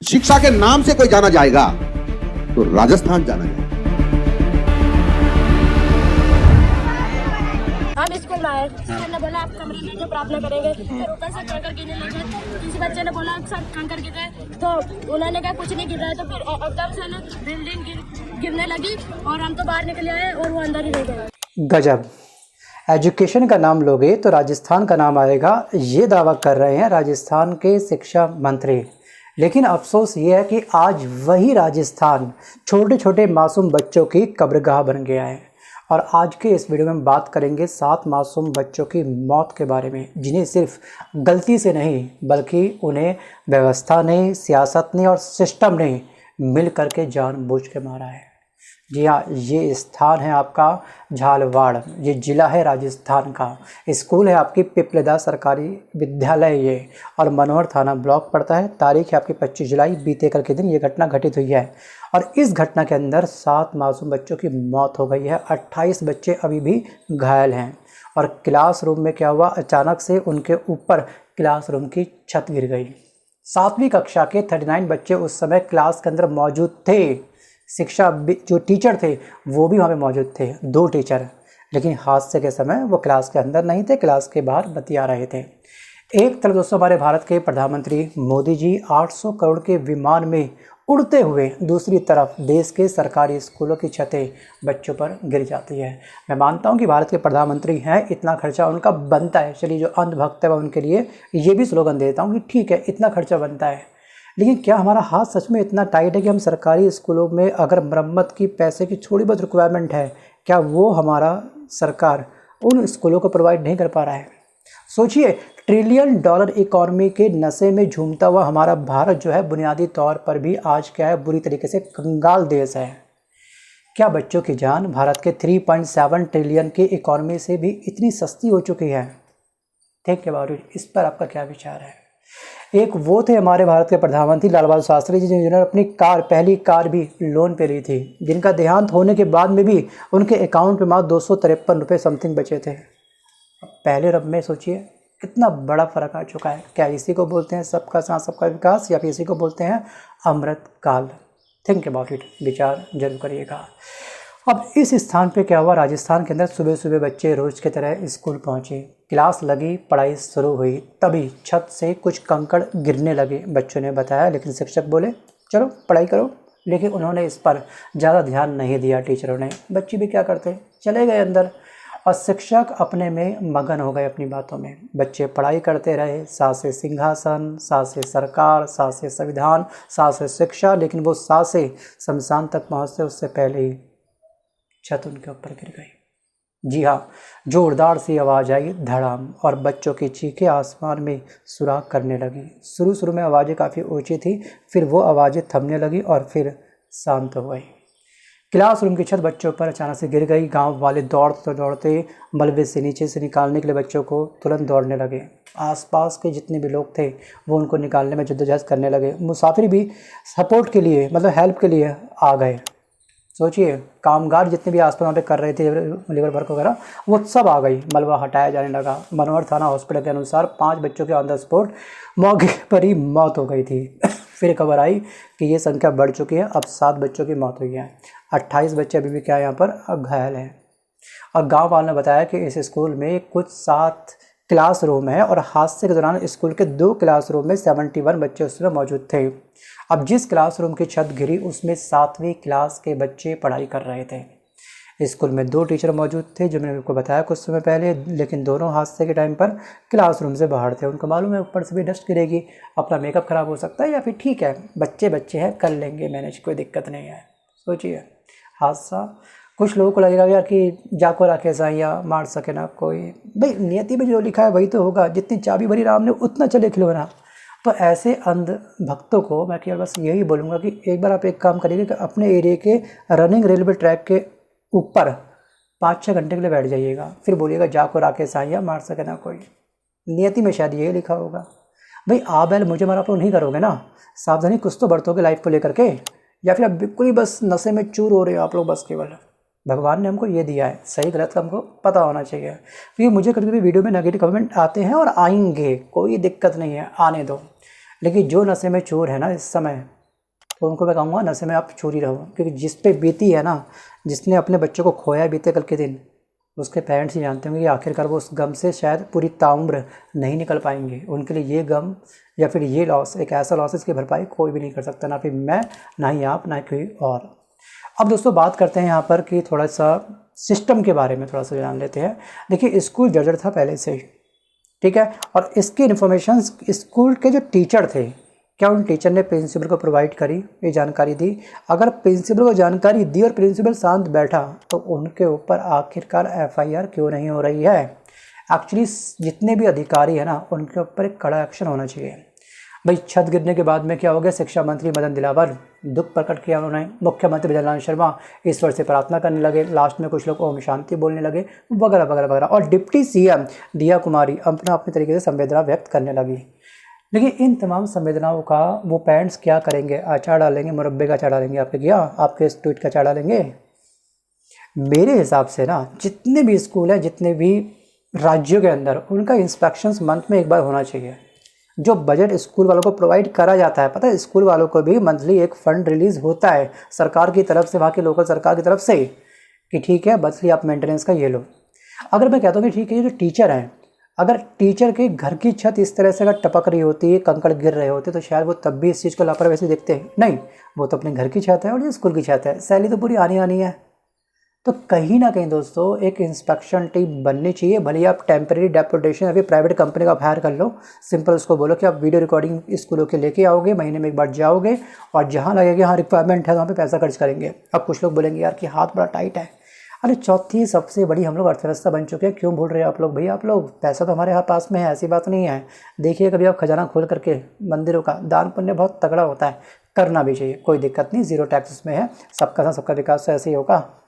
शिक्षा के नाम से कोई जाना जाएगा तो राजस्थान जाना जाएगा। हम स्कूल में आए, सर ने बोला आप कमरे में जो प्रार्थना करेंगे, फिर ऊपर से कंकर गिरने लगे। किसी बच्चे ने बोला सर कंकर गिर रहे, तो उन्होंने कहा कुछ नहीं गिर रहा है। तो फिर एकदम से ना बिल्डिंग गिरने लगी और हम तो बाहर निकले आए और वो अंदर ही रह गए। गजब। एजुकेशन का नाम लोगे तो राजस्थान का नाम आएगा, ये दावा कर रहे हैं राजस्थान के शिक्षा मंत्री। लेकिन अफसोस ये है कि आज वही राजस्थान छोटे छोटे मासूम बच्चों की कब्रगाह बन गया है। और आज के इस वीडियो में हम बात करेंगे 7 मासूम बच्चों की मौत के बारे में, जिन्हें सिर्फ गलती से नहीं बल्कि उन्हें व्यवस्था ने, सियासत ने और सिस्टम ने मिल करके जानबूझ के मारा है। जी हाँ, ये स्थान है आपका झालवाड़, ये ज़िला है राजस्थान का। स्कूल है आपकी पिपलेदा सरकारी विद्यालय ये, और मनोहर थाना ब्लॉक पड़ता है। तारीख है आपकी 25 जुलाई, बीते कल के दिन ये घटना घटित हुई है। और इस घटना के अंदर 7 मासूम बच्चों की मौत हो गई है, 28 बच्चे अभी भी घायल हैं। और क्लासरूम में क्या हुआ, अचानक से उनके ऊपर क्लासरूम की छत गिर गई। 7वीं कक्षा के 39 बच्चे उस समय क्लास के अंदर मौजूद थे। शिक्षा जो टीचर थे वो भी वहाँ पे मौजूद थे, 2 टीचर। लेकिन हादसे के समय वो क्लास के अंदर नहीं थे, क्लास के बाहर बतिया रहे थे। एक तरफ दोस्तों हमारे भारत के प्रधानमंत्री मोदी जी 800 करोड़ के विमान में उड़ते हुए, दूसरी तरफ देश के सरकारी स्कूलों की छतें बच्चों पर गिर जाती है। मैं मानता हूँ कि भारत के प्रधानमंत्री हैं, इतना खर्चा उनका बनता है। चलिए, जो अंधभक्त है उनके लिए ये भी स्लोगन देता हूँ कि ठीक है, इतना खर्चा बनता है। लेकिन क्या हमारा हाथ सच में इतना टाइट है कि हम सरकारी स्कूलों में अगर मरम्मत की पैसे की थोड़ी बहुत रिक्वायरमेंट है, क्या वो हमारा सरकार उन स्कूलों को प्रोवाइड नहीं कर पा रहा है? सोचिए, $1 ट्रिलियन इकॉनमी के नशे में झूमता हुआ हमारा भारत जो है, बुनियादी तौर पर भी आज क्या है, बुरी तरीके से कंगाल देश है। क्या बच्चों की जान भारत के 3.7 ट्रिलियन की इकॉनमी से भी इतनी सस्ती हो चुकी है? Think about it. इस पर आपका क्या विचार है? एक वो थे हमारे भारत के प्रधानमंत्री लाल बहादुर शास्त्री जी, जिन्होंने अपनी पहली कार भी लोन पे ली थी, जिनका देहांत होने के बाद में भी उनके अकाउंट में मात्र 253 रुपये समथिंग बचे थे। पहले रब में सोचिए कितना बड़ा फ़र्क आ चुका है। क्या इसी को बोलते हैं सबका साथ सबका विकास, या फिर इसी को बोलते हैं अमृत काल? थिंक अबाउट इट, विचार जरूर करिएगा। अब इस स्थान पे क्या हुआ, राजस्थान के अंदर सुबह सुबह बच्चे रोज़ की तरह स्कूल पहुँचे, क्लास लगी, पढ़ाई शुरू हुई, तभी छत से कुछ कंकड़ गिरने लगे, बच्चों ने बताया। लेकिन शिक्षक बोले चलो पढ़ाई करो, लेकिन उन्होंने इस पर ज़्यादा ध्यान नहीं दिया टीचरों ने। बच्चे भी क्या करते, चले गए अंदर, और शिक्षक अपने में मगन हो गए अपनी बातों में। बच्चे पढ़ाई करते रहे, सात से सिंहासन, सात से सरकार, सात से संविधान, सात से शिक्षा। लेकिन वो सात से शमशान तक पहुँचते उससे पहले ही छत उनके ऊपर गिर गई। जी हाँ, जोरदार सी आवाज़ आई, धड़ाम, और बच्चों की चीखें आसमान में सुराग करने लगी। शुरू में आवाज़ें काफ़ी ऊंची थी, फिर वो आवाज़ें थमने लगी और फिर शांत हो गई। क्लासरूम की छत बच्चों पर अचानक से गिर गई। गांव वाले दौड़ते दौड़ते मलबे से नीचे से निकालने के लिए बच्चों को तुरंत दौड़ने लगे। आसपास के जितने भी लोग थे वो उनको निकालने में जद्दोजहद करने लगे। मुसाफिर भी सपोर्ट के लिए, मतलब हेल्प के लिए आ गए। सोचिए, कामगार जितने भी आसपास वहाँ पे कर रहे थे, लेबर वर्क वगैरह, वो सब आ गई। मलबा हटाया जाने लगा। मनोहर थाना हॉस्पिटल के अनुसार 5 बच्चों के ऑन द स्पॉट मौके पर ही मौत हो गई थी। फिर खबर आई कि ये संख्या बढ़ चुकी है, अब 7 बच्चों की मौत हुई है। 28 बच्चे अभी भी क्या यहाँ पर घायल हैं। और गाँव वालों ने बताया कि इस स्कूल में कुछ 7 क्लासरूम है, और हादसे के दौरान स्कूल के 2 क्लासरूम में 71 बच्चे उसमें मौजूद थे। अब जिस क्लासरूम की छत गिरी उसमें 7वीं क्लास के बच्चे पढ़ाई कर रहे थे। स्कूल में 2 टीचर मौजूद थे, जो मैंने आपको बताया कुछ समय पहले, लेकिन दोनों हादसे के टाइम पर क्लासरूम से बाहर थे। उनको मालूम है ऊपर से भी डस्ट गिरेगी, अपना मेकअप ख़राब हो सकता है, या फिर ठीक है बच्चे हैं, कर लेंगे मैनेज, कोई दिक्कत नहीं है। सोचिए हादसा। कुछ लोगों को लगेगा यार कि जाको राखे साइया मार सके ना कोई। भाई नियति में जो लिखा है वही तो होगा, जितनी चाबी भरी राम ने उतना चले खिलौना। तो ऐसे अंध भक्तों को मैं केवल बस यही बोलूँगा कि एक बार आप एक काम करिए कि अपने एरिया के रनिंग रेलवे ट्रैक के ऊपर 5-6 घंटे के लिए बैठ जाइएगा, फिर बोलिएगा जाको राके साइया मार सके ना कोई। नियति में शायद यही लिखा होगा। भाई आ बैल मुझे मारा, आप लोग नहीं करोगे ना, सावधानी कुछ तो बरतोगे लाइफ को लेकर के, या फिर आप बिल्कुल ही बस नशे में चूर हो रहे हो आप लोग बस केवल। भगवान ने हमको ये दिया है, सही गलत का हमको पता होना चाहिए। क्योंकि मुझे कभी कभी वीडियो में नेगेटिव कमेंट आते हैं और आएंगे, कोई दिक्कत नहीं है, आने दो। लेकिन जो नशे में चोर है ना इस समय, तो उनको मैं कहूँगा नशे में आप चोरी रहो, क्योंकि जिस पे बीती है ना, जिसने अपने बच्चों को खोया बीते कल के दिन, उसके पेरेंट्स ही जानते होंगे कि आखिरकार वो उस गम से शायद पूरी ताउम्र नहीं निकल पाएंगे। उनके लिए ये गम या फिर ये लॉस एक ऐसा लॉस, इसकी भरपाई कोई भी नहीं कर सकता, ना फिर मैं, ना ही आप, ना कोई और। अब दोस्तों बात करते हैं यहाँ पर कि थोड़ा सा सिस्टम के बारे में थोड़ा सा जान लेते हैं। देखिए स्कूल जर्जर था पहले से ही, ठीक है, और इसकी इन्फॉर्मेशन स्कूल के जो टीचर थे, क्या उन टीचर ने प्रिंसिपल को प्रोवाइड करी, ये जानकारी दी? अगर प्रिंसिपल को जानकारी दी और प्रिंसिपल शांत बैठा, तो उनके ऊपर आखिरकार एफआईआर क्यों नहीं हो रही है? एक्चुअली जितने भी अधिकारी है ना, उनके ऊपर एक कड़ा एक्शन होना चाहिए। भाई छत गिरने के बाद में क्या हो गया, शिक्षा मंत्री मदन दिलावर दुख प्रकट किया उन्होंने, मुख्यमंत्री भजनलाल शर्मा ईश्वर से प्रार्थना करने लगे, लास्ट में कुछ लोग ओम शांति बोलने लगे, वगैरह वगैरह वगैरह, और डिप्टी सीएम दिया कुमारी अपने तरीके से संवेदना व्यक्त करने लगी। लेकिन इन तमाम संवेदनाओं का वो पेरेंट्स क्या करेंगे? अचार डालेंगे, मुरब्बे का अचार डालेंगे आपके, क्या आपके इस ट्वीट का अचार डालेंगे? मेरे हिसाब से ना जितने भी स्कूल हैं, जितने भी राज्यों के अंदर, उनका इंस्पेक्शंस मंथ में एक बार होना चाहिए। जो बजट स्कूल वालों को प्रोवाइड करा जाता है, पता है स्कूल वालों को भी मंथली एक फ़ंड रिलीज़ होता है सरकार की तरफ से, वहाँ की लोकल सरकार की तरफ से, कि ठीक है मंथली आप मेंटेनेंस का ये लो। अगर मैं कहता हूँ कि ठीक है, ये जो टीचर हैं, अगर टीचर के घर की छत इस तरह से अगर टपक रही होती है, कंकड़ गिर रहे होते, तो शायद वो तब भी इस चीज़ को लापरवाही से देखते हैं। नहीं, वो तो अपने घर की छत है और ये स्कूल की छत है, सैलरी तो पूरी आनी है। तो कहीं ना कहीं दोस्तों एक इंस्पेक्शन टीम बननी चाहिए। भले ही आप टेम्परेरी डेपुटेशन अभी प्राइवेट कंपनी का आप हायर कर लो, सिंपल उसको बोलो कि आप वीडियो रिकॉर्डिंग स्कूलों के लेके आओगे, महीने में एक बार जाओगे, और जहाँ लगेगा हाँ रिक्वायरमेंट है वहाँ पे पैसा खर्च करेंगे। अब कुछ लोग बोलेंगे यार कि हाथ बड़ा टाइट है। अरे चौथी सबसे बड़ी हम लोग अर्थव्यवस्था बन चुके हैं, क्यों भूल रहे हो आप लोग? भैया आप लोग, पैसा तो हमारे यहाँ पास में है, ऐसी बात नहीं है। देखिए कभी आप खजाना खोल करके, मंदिरों का दान पुण्य बहुत तगड़ा होता है, करना भी चाहिए, कोई दिक्कत नहीं, जीरो टैक्स में है, सबका साथ सबका विकास तो ऐसे ही होगा।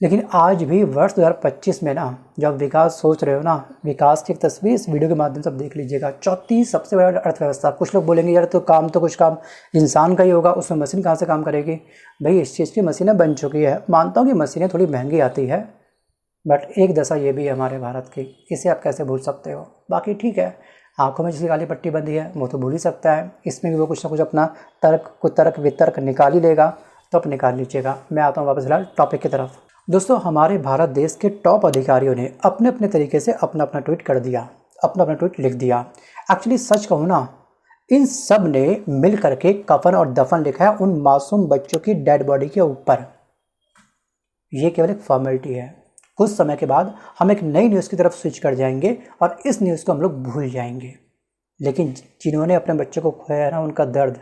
लेकिन आज भी वर्ष 2025 में ना, जब विकास सोच रहे हो ना, विकास की एक तस्वीर इस वीडियो के माध्यम से आप देख लीजिएगा। चौथी सबसे बड़ा अर्थव्यवस्था। कुछ लोग बोलेंगे यार तो कुछ काम इंसान का ही होगा, उसमें मशीन कहाँ से काम करेगी? भाई इस चीज़ की मशीनें बन चुकी है, मानता हूँ कि मशीनें थोड़ी महंगी आती है, बट एक दशा ये भी है हमारे भारत की, इसे आप कैसे भूल सकते हो? बाकी ठीक है, आंखों में जिसकी काली पट्टी बंधी है वो तो भूल ही सकता है, इसमें भी वो कुछ ना कुछ अपना तर्क वितर्क निकाल ही लेगा, तो आप निकाल लीजिएगा। मैं आता हूँ वापस फिलहाल टॉपिक की तरफ। दोस्तों हमारे भारत देश के टॉप अधिकारियों ने अपने अपने तरीके से अपना अपना ट्वीट कर दिया, अपना अपना ट्वीट लिख दिया। एक्चुअली सच कहूँ ना, इन सब ने मिल करके कफन और दफन लिखा है उन मासूम बच्चों की डेड बॉडी के ऊपर। ये केवल एक फॉर्मेलिटी है। कुछ समय के बाद हम एक नई न्यूज़ की तरफ स्विच कर जाएंगे और इस न्यूज़ को हम लोग भूल जाएंगे। लेकिन जिन्होंने अपने बच्चों को खोया है ना, उनका दर्द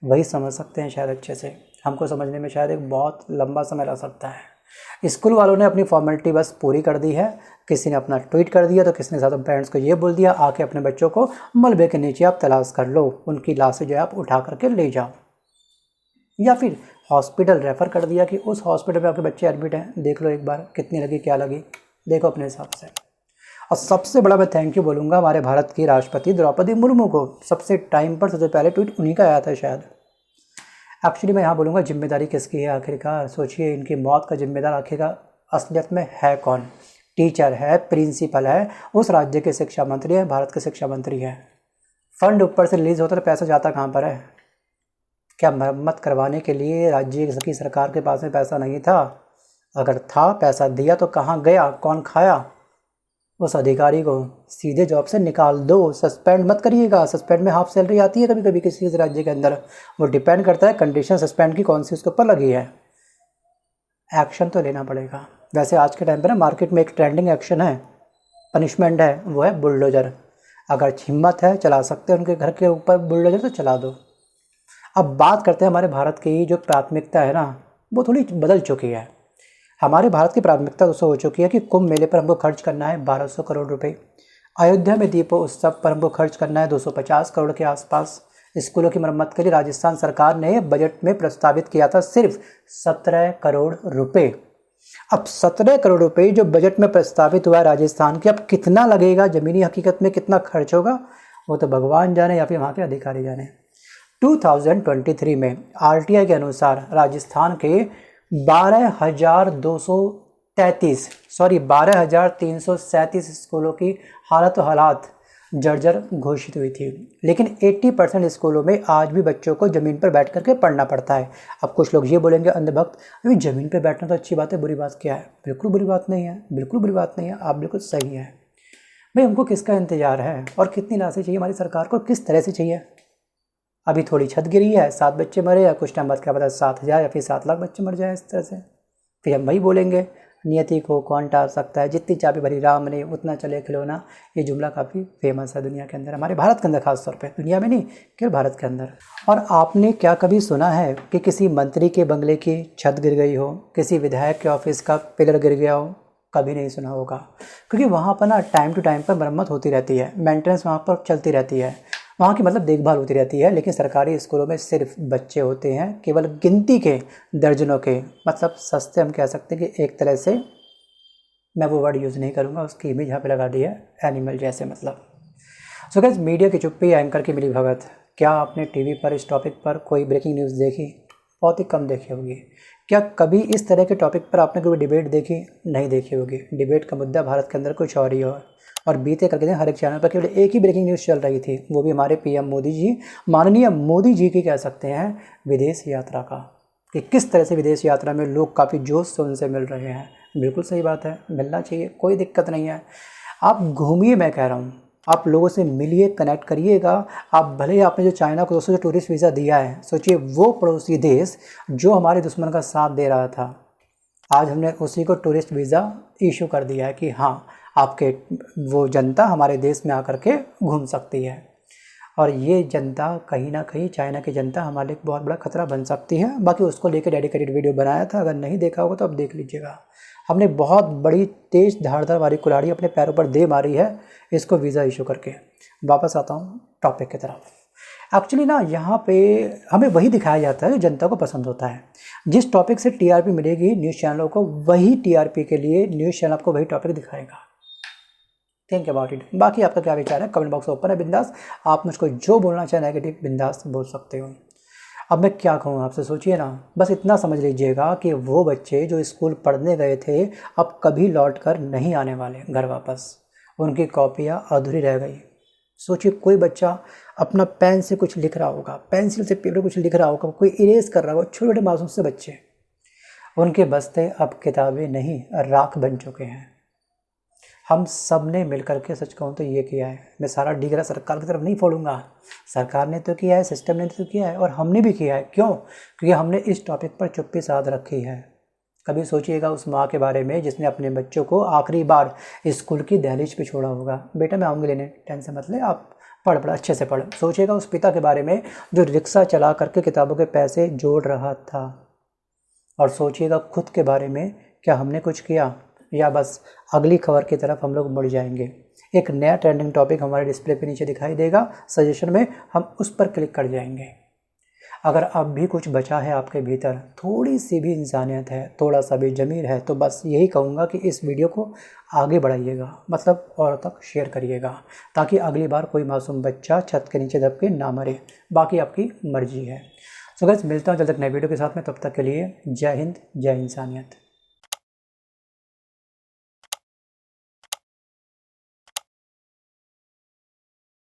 वही समझ सकते हैं शायद अच्छे से। हमको समझने में शायद एक बहुत लंबा समय लग सकता है। स्कूल वालों ने अपनी फॉर्मेलिटी बस पूरी कर दी है। किसी ने अपना ट्वीट कर दिया तो किसी ने ज़्यादा पेरेंट्स को ये बोल दिया, आके अपने बच्चों को मलबे के नीचे आप तलाश कर लो, उनकी लाशें जो है आप उठा करके ले जाओ, या फिर हॉस्पिटल रेफ़र कर दिया कि उस हॉस्पिटल में आपके बच्चे एडमिट हैं, देख लो एक बार कितनी लगी क्या लगी, देखो अपने हिसाब से। और सबसे बड़ा मैं थैंक यू बोलूँगा हमारे भारत की राष्ट्रपति द्रौपदी मुर्मू को। सबसे टाइम पर सबसे पहले ट्वीट उन्हीं का आया था शायद। एक्चुअली मैं यहाँ बोलूँगा जिम्मेदारी किसकी है आखिरकार? सोचिए इनकी मौत का जिम्मेदार आखिरकार असलियत में है कौन? टीचर है, प्रिंसिपल है, उस राज्य के शिक्षा मंत्री है, भारत के शिक्षा मंत्री है। फंड ऊपर से रिलीज़ होता तो पैसा जाता कहाँ पर है? क्या मरम्मत करवाने के लिए राज्य की सरकार के पास में पैसा नहीं था? अगर था, पैसा दिया तो कहाँ गया, कौन खाया? उस अधिकारी को सीधे जॉब से निकाल दो, सस्पेंड मत करिएगा। सस्पेंड में हाफ सैलरी आती है कभी कभी किसी राज्य के अंदर, वो डिपेंड करता है कंडीशन सस्पेंड की कौन सी उसके ऊपर लगी है। एक्शन तो लेना पड़ेगा। वैसे आज के टाइम पर ना मार्केट में एक ट्रेंडिंग एक्शन है, पनिशमेंट है, वो है बुलडोजर। अगर हिम्मत है, चला सकते हैं उनके घर के ऊपर बुलडोजर तो चला दो। अब बात करते हैं हमारे भारत की जो प्राथमिकता है ना, वो थोड़ी बदल चुकी है। हमारे भारत की प्राथमिकता दोस्तों हो चुकी है कि कुंभ मेले पर हमको खर्च करना है 1200 करोड़ रुपए, अयोध्या में दीपोत्सव पर हमको खर्च करना है 250 करोड़ के आसपास, स्कूलों की मरम्मत के लिए राजस्थान सरकार ने बजट में प्रस्तावित किया था सिर्फ 17 करोड़ रुपए। अब 17 करोड़ रुपए जो बजट में प्रस्तावित हुआ है राजस्थान के, अब कितना लगेगा, ज़मीनी हकीकत में कितना खर्च होगा, वो तो भगवान जाने या फिर वहाँ के अधिकारी जाने। 2023 में RTI के अनुसार राजस्थान के 12,337 स्कूलों की हालत जर्जर घोषित हुई थी। लेकिन 80% स्कूलों में आज भी बच्चों को ज़मीन पर बैठ करके पढ़ना पड़ता है। अब कुछ लोग ये बोलेंगे अंधभक्त, अभी ज़मीन पर बैठना तो अच्छी बात है, बुरी बात क्या है? बिल्कुल बुरी बात नहीं है, बिल्कुल बुरी बात नहीं है, आप बिल्कुल सही है। भाई हमको किसका इंतज़ार है और कितनी राशि चाहिए हमारी सरकार को, किस तरह से चाहिए? अभी थोड़ी छत गिरी है, 7 बच्चे मरे, या कुछ टाइम बाद क्या पता 7,000 या फिर 7 लाख बच्चे मर जाए इस तरह से। फिर हम वही बोलेंगे नियति को कौन टाल सकता है, जितनी चाबी भरी राम ने उतना चले खिलौना। ये जुमला काफ़ी फेमस है दुनिया के अंदर, हमारे भारत के अंदर खास तौर पे, दुनिया में नहीं केवल भारत के अंदर। और आपने क्या कभी सुना है कि किसी मंत्री के बंगले की छत गिर गई हो, किसी विधायक के ऑफिस का पिलर गिर गया हो? कभी नहीं सुना होगा, क्योंकि वहाँ पर ना टाइम टू टाइम पर मरम्मत होती रहती है, मेंटेनेंस वहाँ पर चलती रहती है, वहाँ की मतलब देखभाल होती रहती है। लेकिन सरकारी स्कूलों में सिर्फ बच्चे होते हैं, केवल गिनती के दर्जनों के, मतलब सस्ते हम कह सकते हैं कि एक तरह से, मैं वो वर्ड यूज़ नहीं करूँगा, उसकी इमेज यहाँ पे लगा दी है एनिमल जैसे मतलब। सो गाइस, मीडिया की चुप्पी, एंकर की मिली भगत। क्या आपने टीवी पर इस टॉपिक पर कोई ब्रेकिंग न्यूज़ देखी? बहुत ही कम देखी होगी। क्या कभी इस तरह के टॉपिक पर आपने कोई डिबेट देखी? नहीं देखी होगी। डिबेट का मुद्दा भारत के अंदर कुछ और ही और बीते करके हर एक चैनल पर केवल एक ही ब्रेकिंग न्यूज़ चल रही थी, वो भी हमारे पीएम मोदी जी, माननीय मोदी जी की कह सकते हैं, विदेश यात्रा का, कि किस तरह से विदेश यात्रा में लोग काफ़ी जोश से उनसे मिल रहे हैं। बिल्कुल सही बात है, मिलना चाहिए, कोई दिक्कत नहीं है। आप घूमिए, मैं कह रहा हूँ, आप लोगों से मिलिए, कनेक्ट करिएगा। आप भले ही आपने जो चाइना को दोस्तों जो टूरिस्ट वीज़ा दिया है, सोचिए वो पड़ोसी देश जो हमारे दुश्मन का साथ दे रहा था, आज हमने उसी को टूरिस्ट वीज़ा इशू कर दिया है कि हाँ, आपके वो जनता हमारे देश में आकर के घूम सकती है। और ये जनता कहीं ना कहीं, चाइना की जनता हमारे लिए बहुत बड़ा खतरा बन सकती है। बाकी उसको लेकर डेडिकेटेड वीडियो बनाया था, अगर नहीं देखा होगा तो आप देख लीजिएगा। हमने बहुत बड़ी तेज़ धारदार वाली कुल्हाड़ी अपने पैरों पर दे मारी है इसको वीज़ा इशू करके। वापस आता हूँ टॉपिक की तरफ। एक्चुअली ना यहाँ पे हमें वही दिखाया जाता है जो जनता को पसंद होता है। जिस टॉपिक से टीआरपी मिलेगी न्यूज़ चैनलों को, वही टीआरपी के लिए न्यूज़ चैनल आपको वही टॉपिक दिखाएगा। Think about it. बाकी आपका क्या विचार है? कमेंट बॉक्स ओपन है, बिंदास। आप मुझको जो बोलना चाहे नेगेटिव बिंदास बोल सकते हो। अब मैं क्या कहूँ आपसे, सोचिए ना, बस इतना समझ लीजिएगा कि वो बच्चे जो स्कूल पढ़ने गए थे अब कभी लौट कर नहीं आने वाले घर वापस। उनकी कॉपियाँ अधूरी रह गई। सोचिए कोई बच्चा अपना पेन से कुछ लिख रहा होगा, पेंसिल से पेपर कुछ लिख रहा होगा, कोई इरेज कर रहा होगा, छोटे छोटे मासूम से बच्चे, उनके बस्ते अब किताबें नहीं राख बन चुके हैं। हम सब ने मिलकर के, सच कहूँ तो ये किया है। मैं सारा डिगरा सरकार की तरफ नहीं फोड़ूंगा, सरकार ने तो किया है, सिस्टम ने तो किया है, और हमने भी किया है। क्यों? क्योंकि हमने इस टॉपिक पर चुप्पी साध रखी है। कभी सोचिएगा उस माँ के बारे में जिसने अपने बच्चों को आखिरी बार स्कूल की दहलीज पे छोड़ा होगा, बेटा मैं आऊँगी लेने, टेंशन मत ले, आप पढ़ अच्छे से पढ़। सोचिएगा उस पिता के बारे में जो रिक्शा चला करके किताबों के पैसे जोड़ रहा था। और सोचिएगा खुद के बारे में, क्या हमने कुछ किया या बस अगली खबर की तरफ हम लोग मुड़ जाएंगे? एक नया ट्रेंडिंग टॉपिक हमारे डिस्प्ले पे नीचे दिखाई देगा सजेशन में, हम उस पर क्लिक कर जाएंगे। अगर अब भी कुछ बचा है आपके भीतर, थोड़ी सी भी इंसानियत है, थोड़ा सा भी ज़मीर है, तो बस यही कहूँगा कि इस वीडियो को आगे बढ़ाइएगा, मतलब और तक शेयर करिएगा, ताकि अगली बार कोई मासूम बच्चा छत के नीचे दब के ना मरे। बाकी आपकी मर्जी है। सो गाइस, मिलता हूँ जल्द तक नए वीडियो के साथ में, तब तक के लिए जय हिंद, जय इंसानियत।